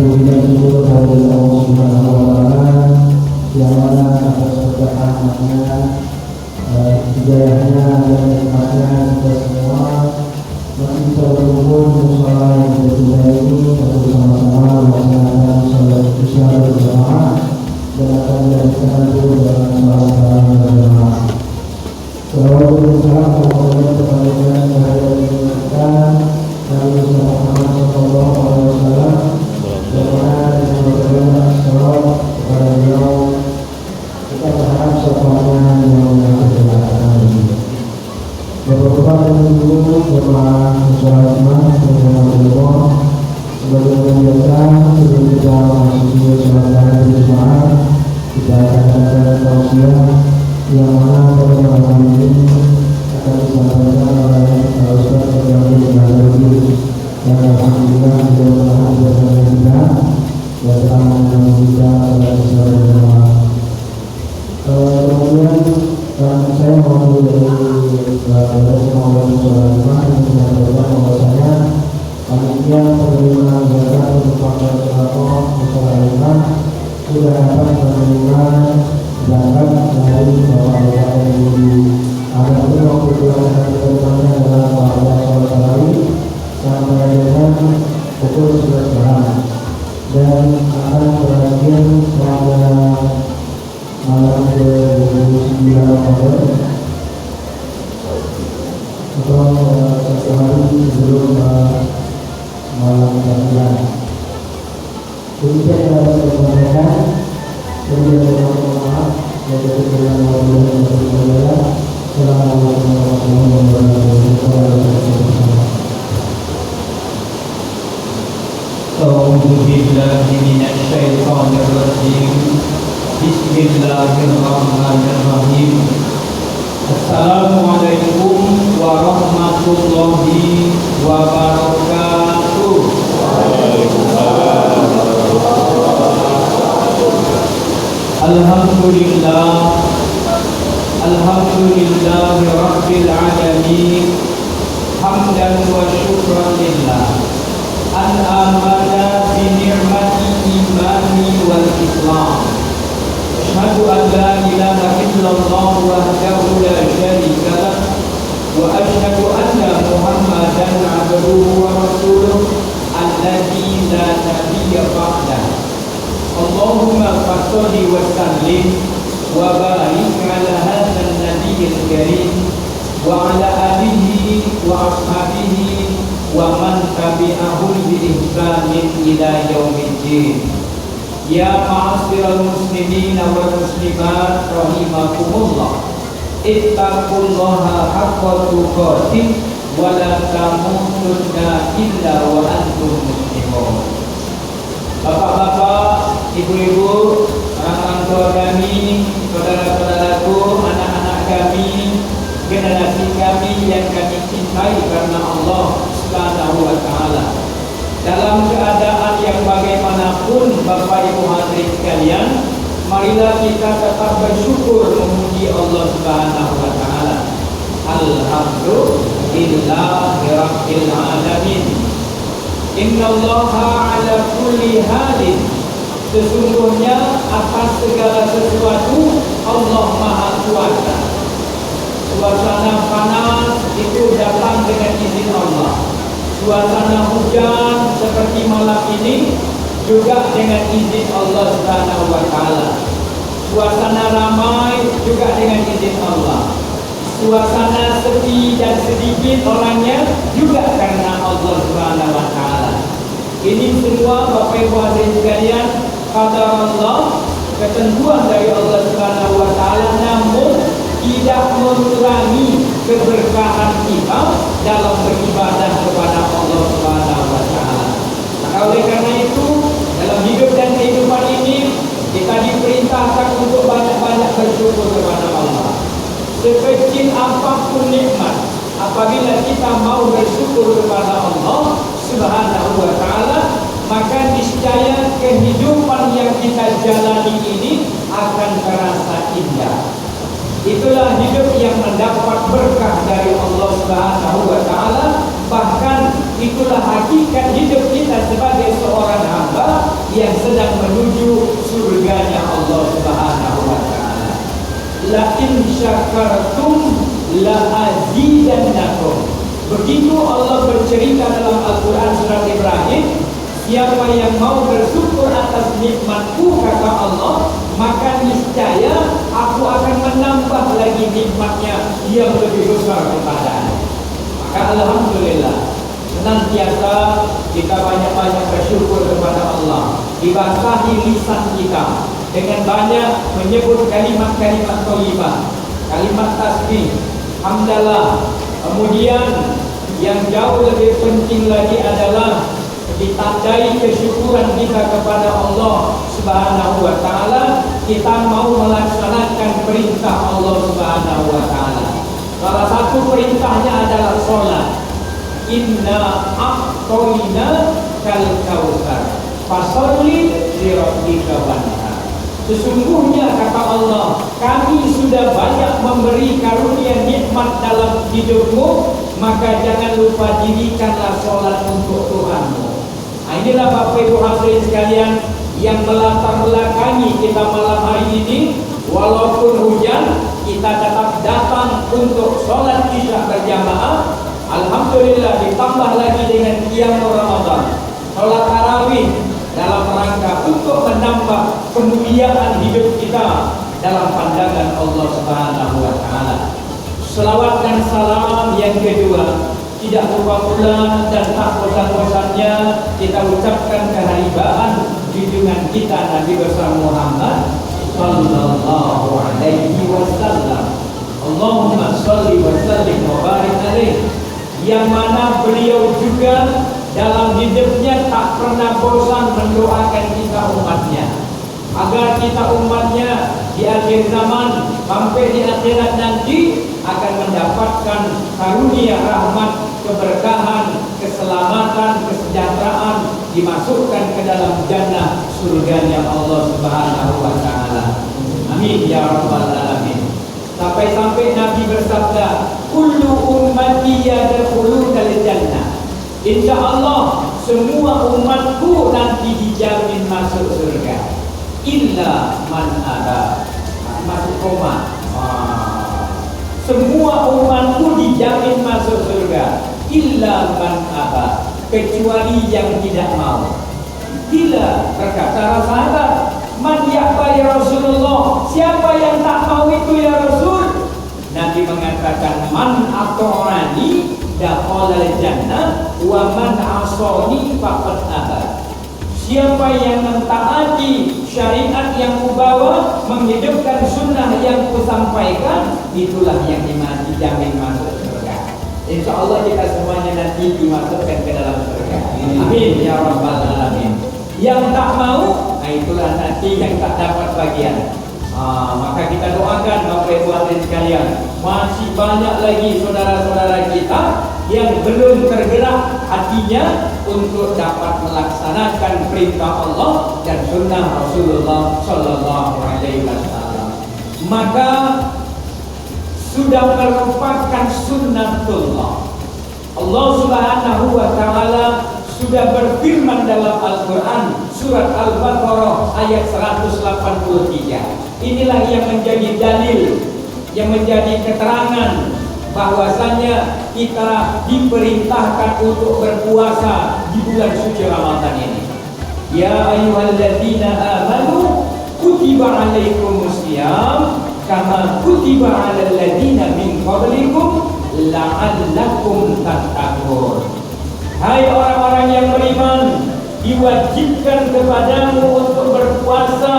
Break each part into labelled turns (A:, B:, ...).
A: pujian syukur dari Allah Subhanahu wa Ta'ala yang mana atas berkat rahmatnya, hidayahnya dan nikmatnya kita semua masih bisa berkumpul di musola yang berbeda ini untuk bersama-sama melaksanakan salat isya berjamaah dan akan dilanjutkan dulu dengan salat tarawih berjamaah. Salawat dan salam kepada yang hadir di kita Nabi Muhammad sallallahu alaihi wasallam dan dengan berikan salawat kepada beliau kita berharap syafaatnya yang berkah. Bapak-bapak dan ibu jemaah musyawarah dengan Allah sebagai biasa sebelum kita memasuki salat tarawih berjamaah kita akan ada tausiah yang mana pada malam ini akan disampaikan oleh Ustaz Abdul Ghani yang alhamdulillah beliau telah bersama kita dan telah mengenal kita pada salat berjamaah. Kemudian saya mau dari semua musyawarah yang menyampaikan bahwasanya panitia penerima zakat untuk faktor sodaqah musyawarah sudah dapat menerima zakat dari bapak-bapak dan ibu. Ada pun waktu pelaksanaan kedepannya adalah pada sholat tarawih sampai dengan pukul 11 malam dan akan berakhir pada malam ke-29 Oktober atau satu hari sebelum malam tahlilan. Demikian yang dapat saya sampaikan. Kemudian maaf yaitu dengan wabillahi taufiq. Assalamualaikum warahmatullahi wabarakatuh.
B: A'udzu billahi minasy syaithanir rajim. Bismillahirrahmanirrahim. Assalamualaikum warahmatullahi wabarakatuh. Alhamdulillah, alhamdulillahi rabbil alamin, hamdan wa syukran lillah an amana bi ni'mati imani wal islam. Asyhadu an la ilaha illallah wahdahu la syarika lah wa asyhadu anna Muhammadan abduhu wa rasuluh alladzi la nabiyya ba'dahu. Allahumma fasholli wa sallim wa barik ala hadzal nabiyil karim wa ala alihi wa ashabihi wa man tabi'ahum bi ihsanin ila yaumiddin. Ya ma'asyiral muslimin wal muslimat rahimakumullah, ittaqullaha haqqa tuqatih wa la tamutunna illa wa antum muslimun. Bapak-bapak, ibu-ibu, orang tua kami, saudara-saudaraku, anak-anak kami, generasi kami yang kami cintai karena Allah Subhanahu wa Ta'ala. Dalam keadaan yang bagaimanapun Bapak Ibu hadirin sekalian, marilah kita tetap bersyukur memuji Allah Subhanahu wa Ta'ala. Alhamdulillahirabbil alamin. Innallaha ala kulli halin. Sesungguhnya atas segala sesuatu Allah Maha Kuasa. Suasana panas itu datang dengan izin Allah. Suasana hujan seperti malam ini juga dengan izin Allah Subhanahu wa Ta'ala. Suasana ramai juga dengan izin Allah. Suasana sepi dan sedikit orangnya juga karena Allah Subhanahu wa Ta'ala. Ini semua Bapak Ibu hadirin sekalian, qadar Allah, ketentuan dari Allah Subhanahu wa Ta'ala, namun tidak mengurangi keberkahan kita dalam beribadah kepada Allah Subhanahu wa Ta'ala. Maka oleh karena itu, dalam hidup dan kehidupan ini kita diperintahkan untuk banyak-banyak bersyukur kepada Allah. Sekecil apapun nikmat, apabila kita mau bersyukur kepada Allah Subhanahu wa Ta'ala, maka niscaya kehidupan yang kita jalani ini akan terasa indah. Itulah hidup yang mendapat berkah dari Allah Subhanahu wa Ta'ala. Bahkan itulah hakikat hidup kita sebagai seorang hamba, in syakartum la azidannakum. Begitu Allah bercerita dalam Al-Quran surat Ibrahim, siapa yang mau bersyukur atas nikmatku, kata Allah, maka niscaya aku akan menambah lagi nikmatnya yang lebih besar kepadanya. Maka alhamdulillah, senantiasa kita banyak-banyak bersyukur kepada Allah. Dibasahi lisan kita dengan banyak menyebut kalimat-kalimat thayyibah, kalimat tasbih, hamdalah. Kemudian yang jauh lebih penting lagi adalah ditandai kesyukuran kita kepada Allah Subhanahu wa taala, kita mau melaksanakan perintah Allah Subhanahu wa taala. Salah satu perintahnya adalah salat. Inna a'tayna kal kautsar fasholli li rabbika wanhar. Sesungguhnya kata Allah, kami sudah banyak memberi karunia nikmat dalam hidupmu, maka jangan lupa dirikanlah sholat untuk Tuhanmu. Nah, inilah Bapak Ibu hadirin sekalian yang melatar belakangi kita malam hari ini. Walaupun hujan, kita tetap datang untuk sholat isya berjamaah. Alhamdulillah, ditambah lagi dengan qiyam Ramadan, sholat tarawih, dalam rangka untuk menambah kemuliaan hidup kita dalam pandangan Allah Subhanahu wa taala. Selawat dan salam yang kedua, tidak lupa pula dan tak bosan-bosannya kita ucapkan keharibaan junjungan kita Nabi besar Muhammad sallallahu alaihi wasallam. Allahumma shalli wa sallim wa barik alaihi, yang mana beliau juga dalam hidupnya tak pernah bosan mendoakan kita umatnya, agar kita umatnya di akhir zaman sampai di akhirat nanti akan mendapatkan karunia rahmat, keberkahan, keselamatan, kesejahteraan, dimasukkan ke dalam jannah surganya Allah Subhanahu wa taala. Amin ya rabbal alamin. Sampai-sampai Nabi bersabda, kullu ummati yadkhulunal jannah. Insya Allah semua umatku nanti dijamin masuk surga, illa man aba. Masuk koma. Semua umatku dijamin masuk surga, illa man aba, kecuali yang tidak mau. Bila berkata sahabat, man ya'ba ya Rasulullah, siapa yang tak mau itu ya Rasul? Nabi mengatakan, man ata'ani dakhalal jannah wa man asani faqad aba. Siapa yang mentaati syariat yang kubawa, menghidupkan sunnah yang kusampaikan, itulah yang dijamin masuk surga. Insya Allah kita semuanya nanti dimasukkan ke dalam surga. Amin ya rabbal alamin. Yang tak mau, nah itulah nanti yang tak dapat bagian. Maka kita doakan Bapak Ibu hadirin sekalian, masih banyak lagi saudara-saudara kita yang belum tergerak hatinya untuk dapat melaksanakan perintah Allah dan sunnah Rasulullah Sallallahu Alaihi Wasallam. Maka sudah merupakan sunnatullah. Allah Subhanahu Wa Taala sudah berfirman dalam Al-Quran surat Al-Baqarah ayat 183. Inilah yang menjadi dalil, yang menjadi keterangan bahwasanya kita diperintahkan untuk berpuasa di bulan suci Ramadan ini. Ya ayyuhalladzina amanu kutiba alaikumusiyam kama kutiba alal ladzina min qablikum la'allakum tattaqun. Hai orang-orang yang beriman, diwajibkan kepadamu untuk berpuasa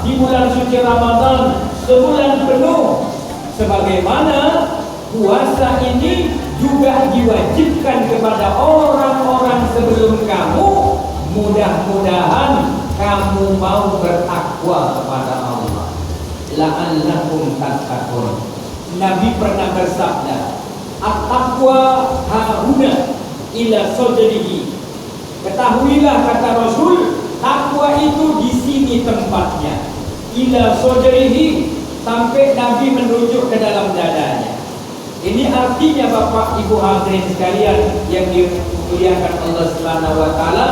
B: di bulan suci Ramadan sebulan penuh, sebagaimana puasa ini juga diwajibkan kepada orang-orang sebelum kamu. Mudah-mudahan kamu mau bertakwa kepada Allah. La'allakum tattaqun. Nabi pernah bersabda, at-taqwa hahuna ila sadrihi. Ketahuilah kata Rasul, takwa itu di sini tempatnya. Ila sadrihi, sampai Nabi menunjuk ke dalam dadanya. Ini artinya Bapak Ibu hadirin sekalian yang dimuliakan Allah Subhanahu wa taala,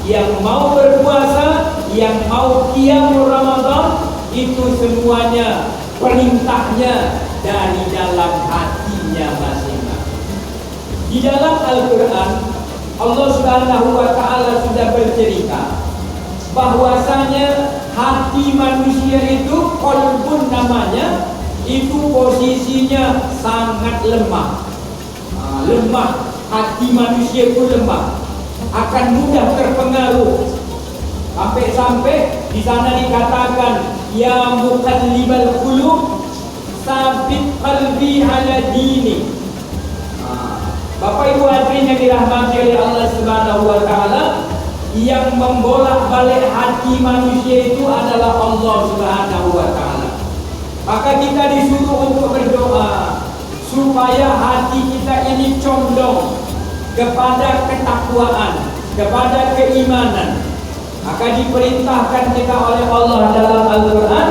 B: yang mau berpuasa, yang mau qiyamul Ramadan, itu semuanya perintahnya dari dalam hatinya masing-masing. Di dalam Al-Quran, Allah Subhanahu wa Ta'ala sudah bercerita bahwasanya hati manusia itu, qalbun namanya, itu posisinya sangat lemah. Lemah, hati manusia itu lemah, akan mudah terpengaruh. Sampai-sampai di sana dikatakan, ya muqallibal qulub, sabit qalbi ala dini. Bapak Ibu hadirin yang dirahmati oleh Allah Subhanahu wa Ta'ala, yang membolak-balik hati manusia itu adalah Allah Subhanahu wa Ta'ala. Maka kita disuruh untuk berdoa supaya hati kita ini condong kepada ketakwaan, kepada keimanan. Maka diperintahkan kita oleh Allah dalam Al-Quran,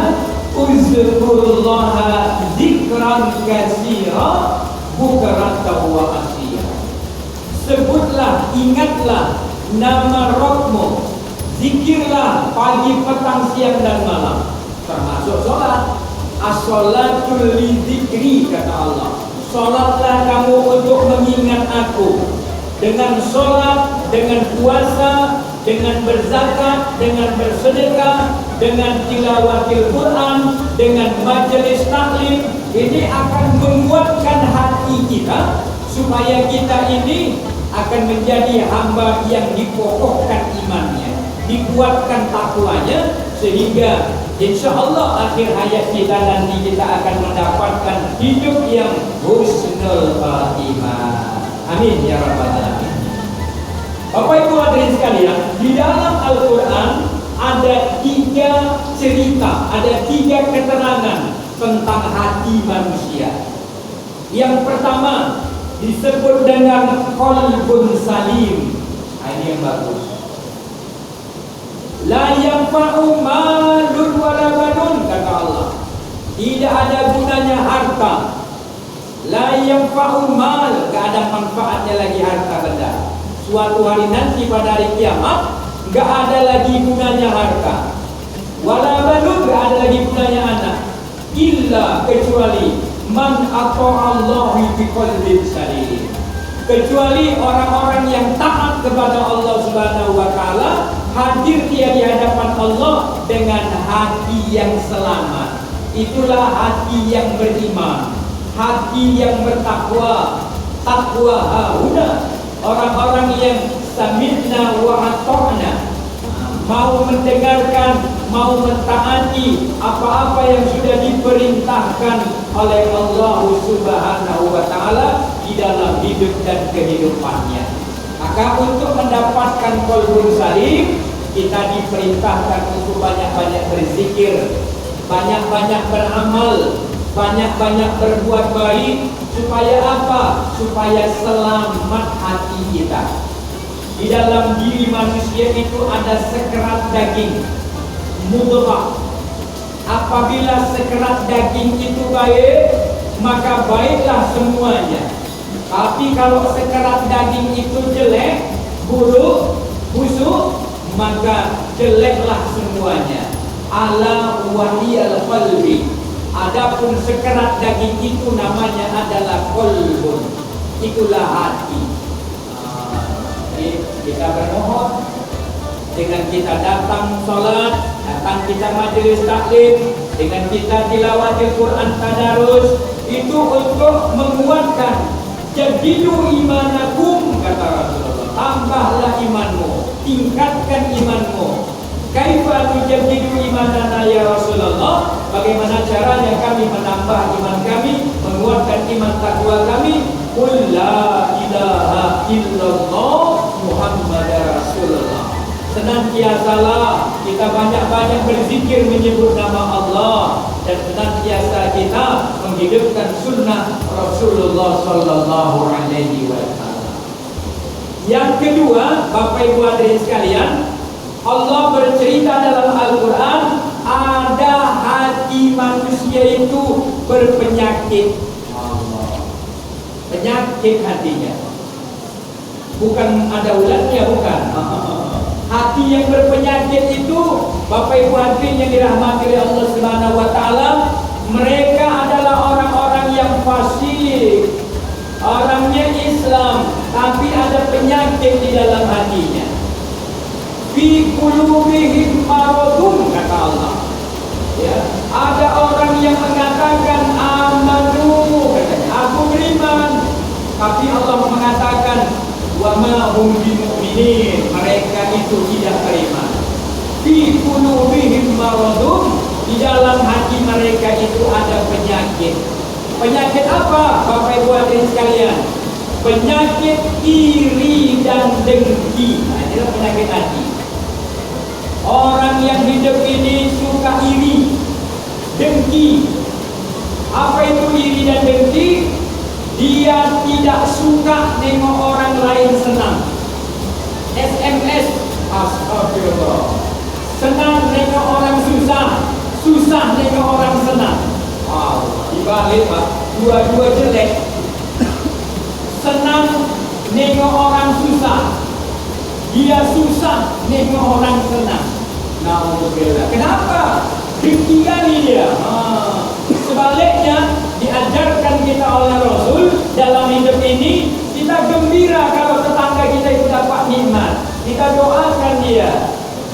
B: uzkurullaha zikran katsira bukratan wa ashiya. Sebutlah, ingatlah nama Rabbmu, zikirlah pagi, petang, siang dan malam, termasuk sholat. As-sholatul li dzikri, kata Allah. Sholatlah kamu untuk mengingat aku. Dengan sholat, dengan puasa, dengan berzakat, dengan bersedekah, dengan tilawatil Quran, dengan majelis taklim, ini akan menguatkan hati kita supaya kita ini akan menjadi hamba yang dikokohkan imannya, dikuatkan takwanya, sehingga insya Allah akhir hayat kita nanti kita akan mendapatkan hidup yang husnul khatimah. Amin ya rabbal alamin. Bapak Ibu hadirin sekalian, di dalam Al-Quran ada 3 cerita, ada 3 keterangan tentang hati manusia. Yang pertama disebut dengan qalbun salim. Ini yang bagus. La yanfa'u malun wala banun, kata Allah. Tidak ada gunanya harta. La yanfa'u mal, gak ada manfaatnya lagi harta benda. Suatu hari nanti pada hari kiamat, gak ada lagi gunanya harta. Wala banun, gak ada lagi gunanya anak. Illa, kecuali man ata'allahi biqalbin salim. Kecuali orang-orang yang taat kepada Allah Subhanahu wa Ta'ala, hadir dia di hadapan Allah dengan hati yang selamat. Itulah hati yang beriman, hati yang bertakwa. Takwa hauna, orang-orang yang sami'na wa ata'na, mau mendengarkan, mau mentaati apa-apa yang sudah diperintahkan oleh Allah Subhanahu wa Ta'ala di dalam hidup dan kehidupannya. Maka untuk mendapatkan qalbun salim, kita diperintahkan untuk banyak-banyak berzikir, banyak-banyak beramal, banyak-banyak berbuat baik. Supaya apa? Supaya selamat hati kita. Di dalam diri manusia itu ada sekerat daging, mudghah. Apabila sekerat daging itu baik, maka baiklah semuanya. Tapi kalau sekerat daging itu jelek, buruk, busuk, maka jeleklah semuanya. Ala wahiyal qalbi. Adapun sekerat daging itu namanya adalah qalbun. Itulah hati. Jadi kita bermohon dengan kita datang sholat, datang kita majelis taklim, dengan kita tilawatil Quran tadarus, itu untuk menguatkan. Jadidu imanakum, kata Rasulullah. Tambahlah imanmu, tingkatkan imanmu. Kaifa nujaddidu imanana ya Rasulullah? Bagaimana caranya kami menambah iman kami, menguatkan iman takwa kami? Qul la ilaha illallah Muhammadar Rasulullah. Senantiasalah kita banyak-banyak berzikir menyebut nama Allah, dan senantiasa kita menghidupkan sunnah Rasulullah sallallahu alaihi wasallam. Yang kedua, Bapak Ibu hadirin sekalian, Allah bercerita dalam Al-Quran, ada hati manusia itu berpenyakit. Penyakit hatinya, bukan ada ulatnya, bukan. Hati yang berpenyakit itu, Bapak Ibu hadirin yang dirahmati oleh Allah Subhanahu wa Ta'ala, Mereka adalah orang-orang yang fasik, orangnya Islam, tapi ada penyakit di dalam hatinya. Fi qulubihim maradun, kata Allah. Ya, ada orang yang mengatakan amanu, katanya aku beriman, tapi Allah mengatakan wa ma hum bimu'minin, mereka itu tidak beriman. Fi qulubihim maradun, di dalam hati mereka itu ada penyakit. Penyakit apa, Bapak Ibu hadirin sekalian? Penyakit iri dan dengki. Nah, inilah penyakit hati. Orang yang hidup ini suka iri, dengki. Apa itu iri dan dengki? Dia tidak suka nengok orang lain senang. SMS, astagfirullah. Senang nengok orang susah, susah nengok orang senang. Wow, dibalik Pak, dua-dua jelek. Senang nengok orang susah, dia susah nengok orang senang. Alhamdulillah. Kenapa? Dengki kali dia. Sebaliknya diajarkan kita oleh Rasul dalam hidup ini, kita gembira kalau tetangga kita itu dapat nikmat. Kita doakan dia.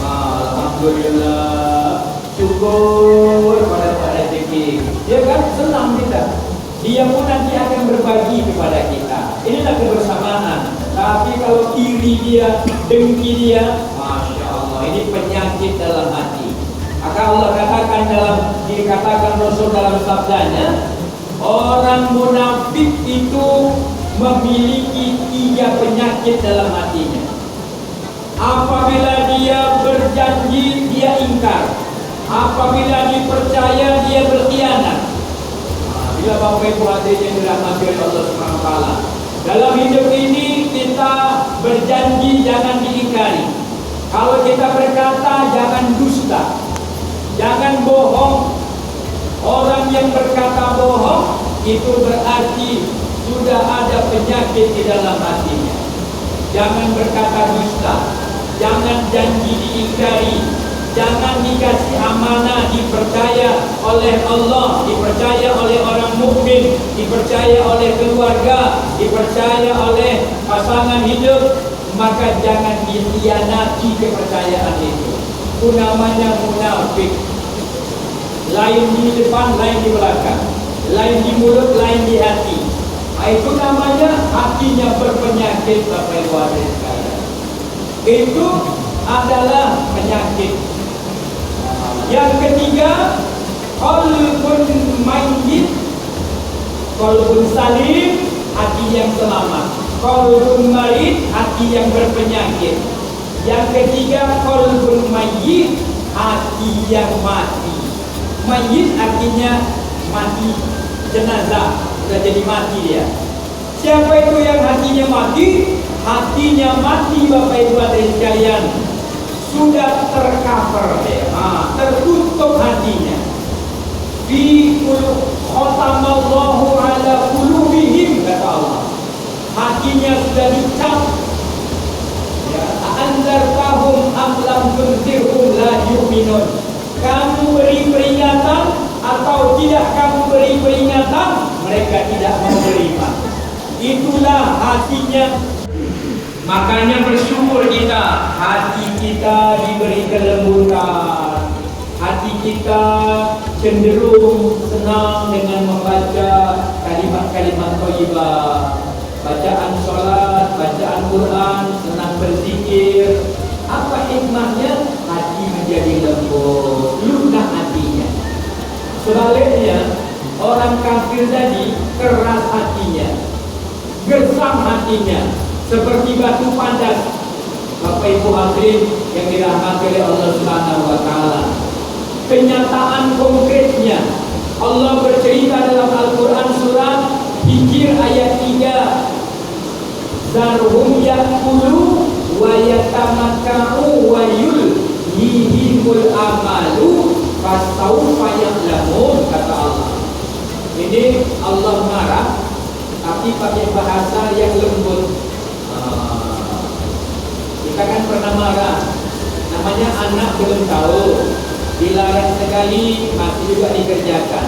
B: Alhamdulillah, syukur pada rezeki. Dia kan senang kita. Dia pun nanti akan berbagi kepada kita. Inilah kebersamaan. Tapi kalau iri dia, dengki dia, Masya Allah, ini penyakit dalam hati. Maka Allah dikatakan Rasul dalam sabdanya, orang munafik itu memiliki 3 penyakit dalam hatinya. Apabila dia berjanji, dia ingkar. Apabila dipercaya, dia berkhianat. Bila Bapak Ibu hadirin yang dirahmati oleh Allah Subhanahu wa taala, dalam hidup ini kita berjanji jangan diingkari. Kalau kita berkata jangan dusta, jangan bohong. Orang yang berkata bohong itu berarti sudah ada penyakit di dalam hatinya. Jangan berkata dusta, jangan janji diingkari, jangan dikasih amanah dipercaya oleh Allah, dipercaya oleh orang mukmin, dipercaya oleh keluarga, dipercaya oleh pasangan hidup, maka jangan dikhianati kepercayaan itu. Itu namanya munafik. Lain di depan, lain di belakang, lain di mulut, lain di hati. Itu namanya hatinya berpenyakit, Bapak Ibu hadirin sekalian. Itu adalah penyakit. Yang ketiga, qalbun mayyit, qalbun salim, hati yang selamat. Qalbun marid, hati yang berpenyakit. Yang ketiga, qalbun mayyit, hati yang mati. Mayyit artinya mati, jenazah, sudah jadi mati dia. Siapa itu yang hatinya mati? Hatinya mati, Bapak Ibu hadirin sekalian, sudah tercover ya, tertutup hatinya. Fi khatamallahu ala qulubihim, kata Allah. Hatinya sudah dicap. Ya, anzartahum am lam tunzirhum la yu'minun. Kamu beri peringatan atau tidak kamu beri peringatan, mereka tidak mau menerima. Itulah hatinya. Makanya bersyukur kita, hati kita diberi kelembutan, hati kita cenderung senang dengan membaca kalimat-kalimat thayyibah, bacaan sholat, bacaan Quran, senang berzikir. Apa hikmahnya? Hati menjadi lembut, lunak hatinya. Sebaliknya, orang kafir tadi keras hatinya, gersam hatinya, seperti batu padas. Bapak Ibu hadirin yang dirahmati oleh Allah Subhanahu wa taala. Kenyataan konkretnya, Allah bercerita dalam Al-Qur'an surah Hijr ayat 3. Zarhum ya'kulu wa yatamatta'u wa yulhihimul amalu fasawfa ya'lamun, kata Allah. Ini Allah marah tapi pakai bahasa yang lembut. Kita kan pernah marah, namanya anak belum tahu, dilarang sekali masih juga dikerjakan.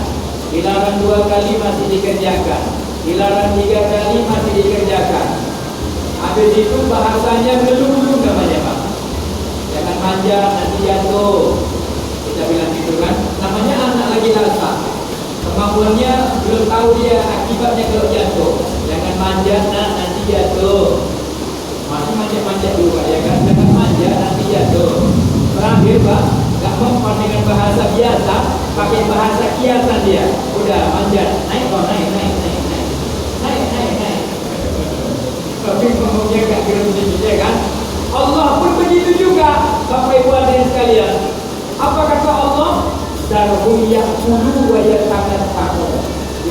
B: Dilarang 2 kali masih dikerjakan. Dilarang 3 kali masih dikerjakan. Habis itu bahasanya ngeluh-ngeluh namanya Pak. Jangan manja nanti jatuh. Kita bilang gitu kan. Namanya anak lagi rasa. Kemampuannya belum tahu dia akibatnya kalau jatuh. Jangan manja nak, nanti jatuh. Masih manja-manja juga ya kan. Jangan manja nanti jatuh. Terakhir Pak, gak mempan dengan bahasa biasa, pakai bahasa kiasan dia. Udah manjat, naik kok, naik. Tapi ngomongnya gak kira-kira ya kan. Allah pun begitu juga, Bapak Ibu hadirin sekalian. Apa kata Allah? Darhum ya'kulu wa yatamatta'u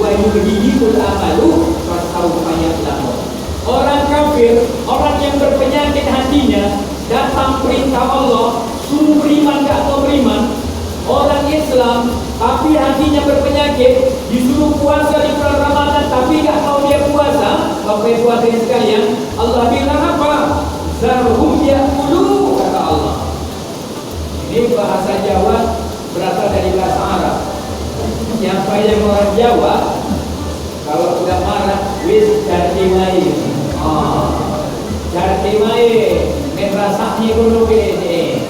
B: wa yulhihimul amalu fasawfa ya'lamun. Orang kafir, orang yang berpenyakit hatinya, datang perintah Allah, suruh beriman gak mau beriman. Orang Islam tapi hatinya berpenyakit, disuruh puasa di bulan Ramadan tapi gak mau dia puasa. Bapak Ibu hadirin sekalian, Allah bilang apa? Zarhum ya'kulu, kata Allah. Ini bahasa Jawa berasal dari bahasa Arab. Siapa yang orang Jawa kalau udah marah wis jartimai. Jartimai merasaknya dulu ini.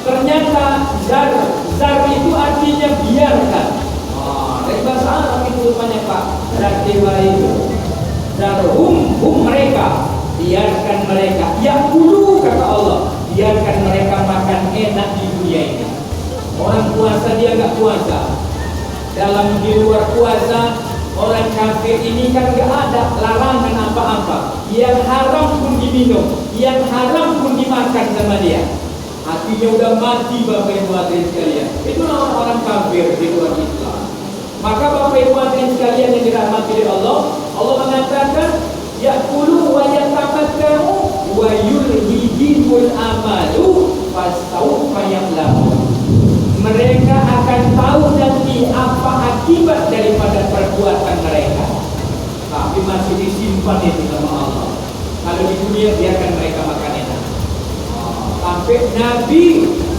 B: Ternyata zar itu artinya biarkan. Dari bahasa Arab itu rupanya Pak. Jartimai itu. Zarhum mereka, biarkan mereka. Ya dulu kata Allah, biarkan mereka makan enak di dunia ini. Orang puasa dia nggak puasa. Dalam di luar puasa, orang kafir ini kan nggak ada larangan apa-apa. Yang haram pun diminum, yang haram pun dimakan sama dia. Hatinya udah mati Bapak Ibu hadirin sekalian. Itulah orang kafir di luar Islam. Maka Bapak Ibu hadirin sekalian yang dirahmati oleh Allah, Allah mengatakan ya'kulu wa yatamatta'u wa yulhihimul amalu fasawfa ya'lamun. Mereka akan tahu nanti apa akibat daripada perbuatan mereka. Tapi masih disimpan itu sama Allah. Kalau di dunia biarkan mereka makan enak. Sampai Nabi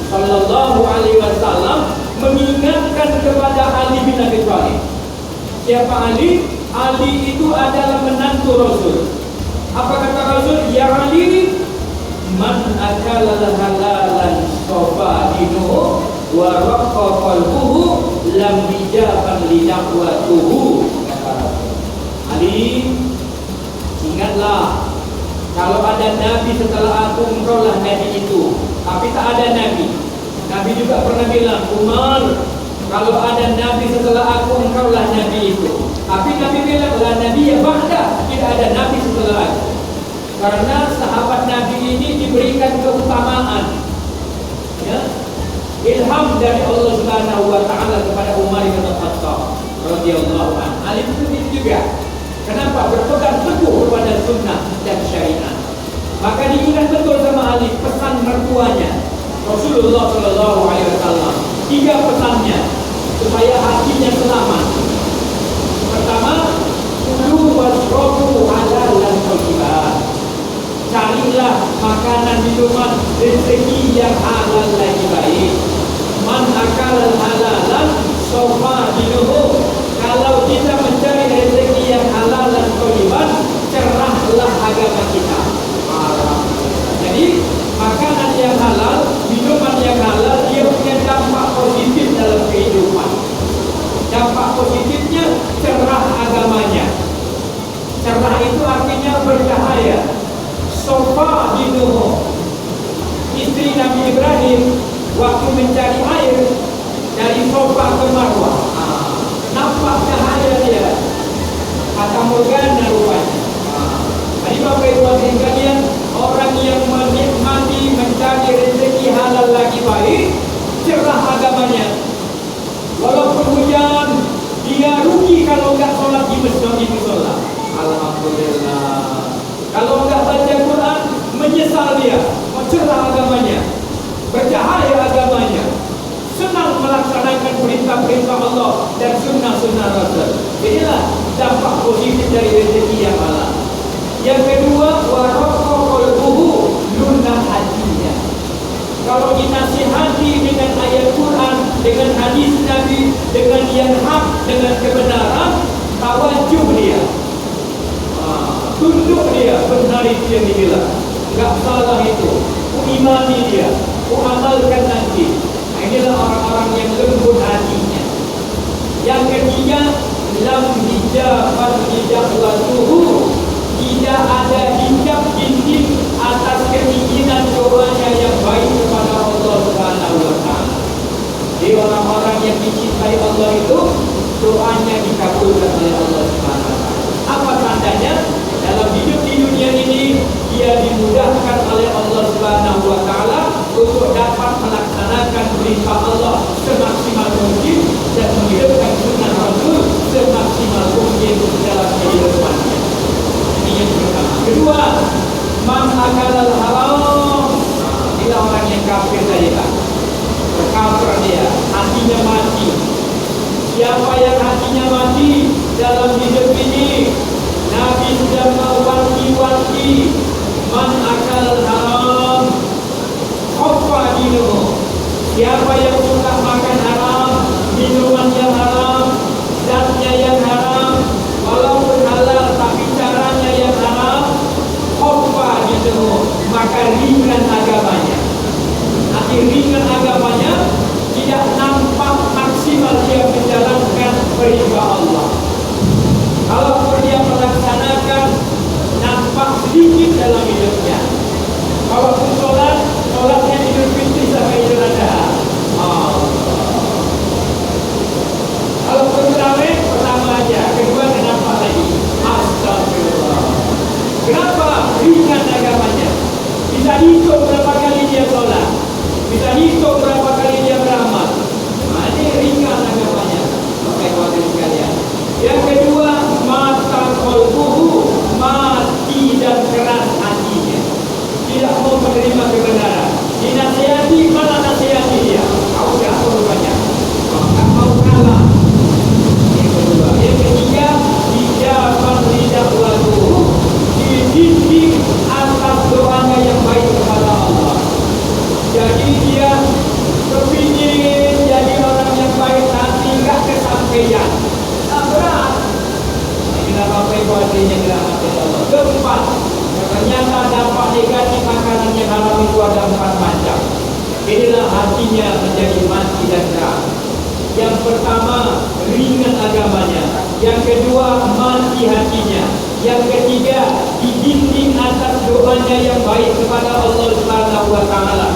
B: Sallallahu Alaihi Wasallam mengingatkan kepada Ali bin Abi Thalib. Siapa Ali? Ali itu adalah menantu Rasul. Apa kata Rasul? Ya Ali, man akala halalan sofa dinuhu wa raqqa qalbuhu lam bijaban li da'watuhu. Ali, ingatlah, kalau ada nabi setelah aku, engkaulah nabi itu. Tapi tak ada nabi. Nabi juga pernah bilang, Umar, kalau ada nabi setelah aku, engkaulah nabi itu. Tapi Nabi bilang, la nabi ya ba'da, tidak ada nabi setelah aku. Karena sahabat Nabi ini diberikan keutamaan, ya, ilham dari Allah Subhanahu wa taala kepada Umar bin Khattab radhiyallahu anhu. Ali itu juga. Kenapa? Berpegang teguh kepada sunnah dan syariat. Maka diingat betul sama Ali pesan mertuanya Rasulullah Sallallahu Alaihi Wasallam. 3 pesannya supaya hatinya selamat. Pertama, kulu wasrobu halalan thayyiban. Carilah makanan minuman rezeki yang halal lagi baik. Man akal halalan sofa dinuhu. Kalau kita mencari rezeki yang halal dan thayyiban, cerahlah agama kita. Jadi makanan yang halal, minuman yang halal, dia punya dampak positif dalam kehidupan. Dampak positifnya cerah agamanya. Cerah itu artinya bercahaya. Sofa dinuhu. Istri Nabi Ibrahim waktu mencari air dari Sofa ke Marwah, nampak cahaya dia. Kata Morgana rupanya. Jadi Bapak Ibu hadirin sekalian, orang yang menikmati mencari rezeki halal lagi baik, cerah agamanya. Walaupun hujan, dia rugi kalau enggak sholat di musola. Alhamdulillah. Kalau enggak baca Quran, menyesal dia. Cerah agamanya, bercahaya agamanya, senang melaksanakan perintah-perintah Allah dan sunnah-sunnah Rasul. Inilah dampak positif dari rezeki yang halal. Yang kedua, waraqqa qalbuhu, lunak hatinya. Kalau dinasihati dengan ayat Quran, dengan hadis Nabi, dengan yang hak, dengan kebenaran, tawajuh dia, tunduk dia, benar itu yang dibilang, enggak salah itu, imani dia, amalkan nanti. Inilah orang-orang yang lembut hatinya. Yang ketiga, lam hijab watuhu, tidak ada hijab dinding atas keinginan doanya yang baik kepada Allah Subhanahu wa taala. Di orang-orang yang dicintai Allah itu doanya dikabulkan oleh Allah Subhanahu wa taala. Apa tandanya? Dalam hidup di dunia ini dia dimudahkan oleh Allah Subhanahu wa taala untuk dapat melaksanakan perintah Allah semaksimal mungkin dan menghidupkan sunnah Rasul semaksimal mungkin dalam kehidupannya. Ini yang pertama. Kedua, man akalal haram. Inilah orang yang kafir tadi Pak. Kafir dia, hatinya mati. Siapa yang hatinya mati dalam hidup ini, Nabi sudah mewanti-wanti, man akalal haram khaffa dinuhu. Siapa yang suka makan haram, minuman yang haram, zatnya yang haram, walaupun halal tapi caranya yang haram, khaffa dinuhu, maka ringan agamanya. Nanti ringan agamanya, tidak nampak maksimal dia menjalankan perintah Allah. Kalau dia melaksanakan, nampak sedikit dalam hidupnya. Kalau sholatnya Idul Fitri sampai Idul Adha. Kalau terawih pertama aja, kedua kenapa lagi? Astagfirullah. Kenapa? Ringan agamanya. Bisa hitung berapa kali dia sholat, bisa hitung berapa kali dia beramal. Ini ringan agamanya. Oke, wakil sekalian. Yang kedua, mata qalbuhu, mati dan keras hatinya, tidak mau menerima kebenaran. Dinasihati, mana nasihati dia? Kau tidak perlu banyak, tak mau kalah. Yang kedua. Yang ketiga, hijaban lidah waduhu, dididik atas doanya yang baik kepada Allah. Jadi dia kepingin jadi orang yang baik hati, enggak kesampaian. Berat. Inilah Bapak Ibu hadirin yang dirahmati Allah. Keempat, ternyata dampak negatif makanan yang haram itu ada 4 macam. Inilah hatinya menjadi mati dan keras. Yang pertama, ringan agamanya. Yang kedua, mati hatinya. Yang ketiga, didinding atas doanya yang baik kepada Allah Subhanahu wa taala.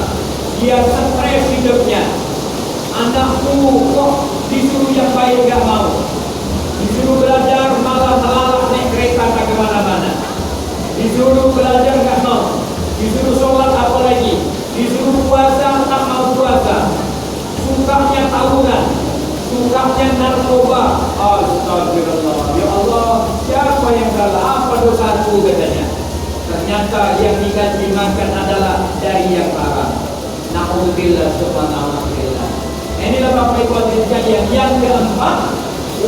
B: Dia stres hidupnya. Anakku kok disuruh yang baik enggak mau. Disuruh belajar malah melalak naik kereta tak kemana-mana. Disuruh belajar enggak mau. Disuruh sholat apa lagi. Disuruh puasa tak mau puasa. Sukanya tawuran, sukanya narkoba. Astagfirullah. Ya Allah, siapa yang salah? Apa dosaku katanya. Ternyata yang diganti makan adalah dari yang haram. Na'udzubillah subhanahu wa ta'ala. Inilah Bapak Ibu hadirin sekalian. Yang keempat,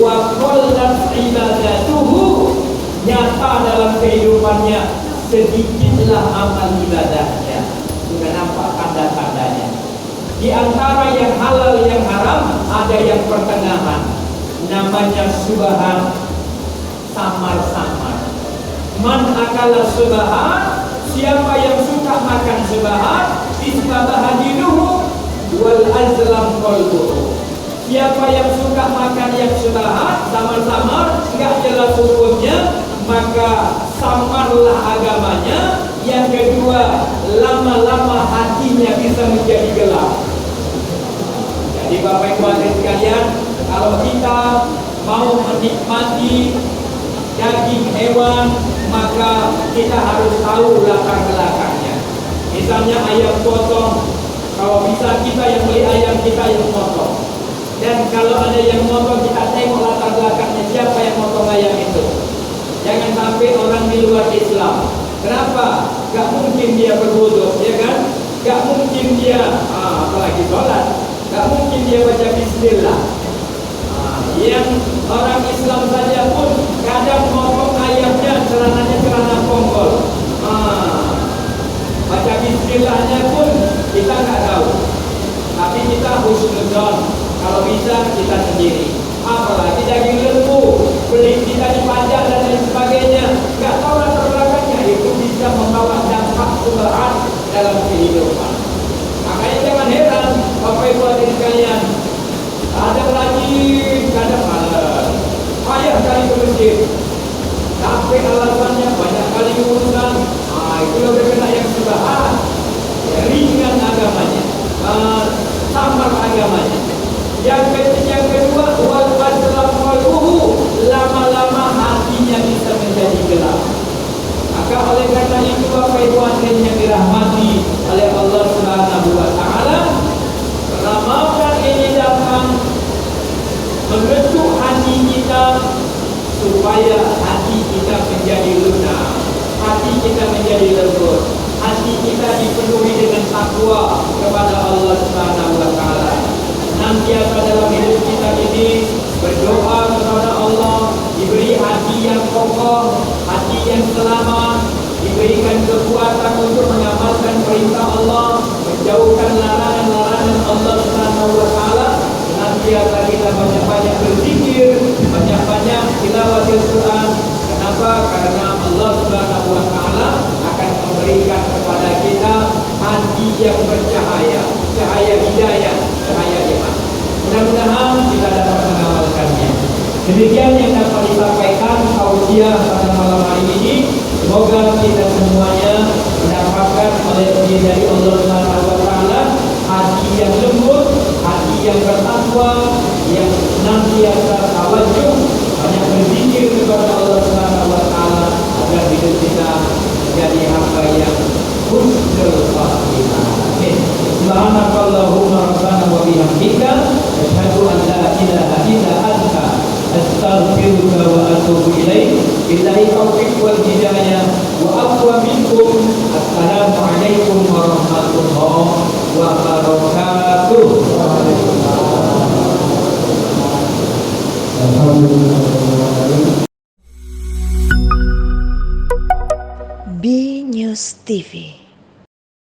B: wa qallat ibadatuhu, nyata dalam kehidupannya sedikitlah amal ibadahnya. Sudah nampak tanda-tandanya. Di antara yang halal yang haram ada yang pertengahan, namanya subahat, samar-samar. Man akala subahat, siapa yang suka makan subahat, istabah dinuhu wal azlam qalbuhu. Siapa yang suka makan yang subahat, samar-samar, enggak jelas hukumnya, maka samarlah agamanya. Yang kedua, lama-lama hatinya bisa menjadi gelap. Jadi Bapak Ibu hadirin sekalian, kalau kita mau menikmati daging hewan, maka kita harus tahu latar belakangnya. Misalnya ayam potong, kalau bisa kita yang beli ayam, kita yang potong. Dan kalau ada yang potong, kita tengok latar belakangnya, siapa yang potong ayam itu. Jangan sampai orang di luar Islam. Kenapa? Gak mungkin dia berwudu, ya kan? Gak mungkin dia apalagi sholat. Gak mungkin dia baca bismillah. Yang orang Islam saja pun kadang potong ayamnya, celananya celana ponggol. Baca bismillahnya pun kita nggak tahu. Tapi kita husnuzon. Kalau bisa kita sendiri. Apalagi daging lembu, kulit kita dipajak dan lain sebagainya. Nggak tahu latar belakangnya, itu bisa membawa dampak berat dalam kehidupan. Makanya jangan heran, Bapak Ibu hadirin sekalian, ada rajin, kadang malas, payah kali ke masjid, tapi alasannya banyak kali urusan. Itu udah kena yang sebelah, ringan agamanya, samar agamanya. Yang kedua, wal waluhu, lama-lama hatinya bisa menjadi gelap. Maka oleh karena itu Bapak Ibu hadirin yang dirahmati oleh Allah Subhanahu wa taala, Ramadan ini datang membentuk hati kita supaya hati kita menjadi lunak, hati kita menjadi lembut, hati kita dipenuhi dengan takwa kepada Allah Subhanahu wa taala. Senantiasa dalam hidup kita ini berdoa kepada Allah, diberi hati yang kokoh, hati yang selamat, diberikan kekuatan untuk mengamalkan perintah Allah, menjauhkan larangan-larangan Allah Subhanahu wa taala. Senantiasa kita banyak-banyak berzikir, banyak-banyak tilawah Al-Quran. Kenapa? Karena Allah Subhanahu wa taala akan memberikan kepada kita hati yang bercahaya, cahaya hidayah, cahaya iman. Mudah-mudahan kita dapat mengamalkannya. Demikian yang dapat disampaikan tausiah pada malam hari ini. Semoga kita semuanya mendapatkan oleh dari Allah Subhanahu wa taala hati yang lembut, hati yang bertakwa, yang senantiasa tawadhuh, banyak berzikir kepada Allah Subhanahu wa taala agar hidup kita menjadi hamba yang husnul khatimah. Amin. Subhanakallahumma rabbana wa bihamdika asyhadu an la ilaha illa anta astaghfiruka wa atubu ilaik. Billahi taufiq wal hidayah wa aqwa minkum. Assalamu alaikum warahmatullahi wabarakatuh.
C: B News TV.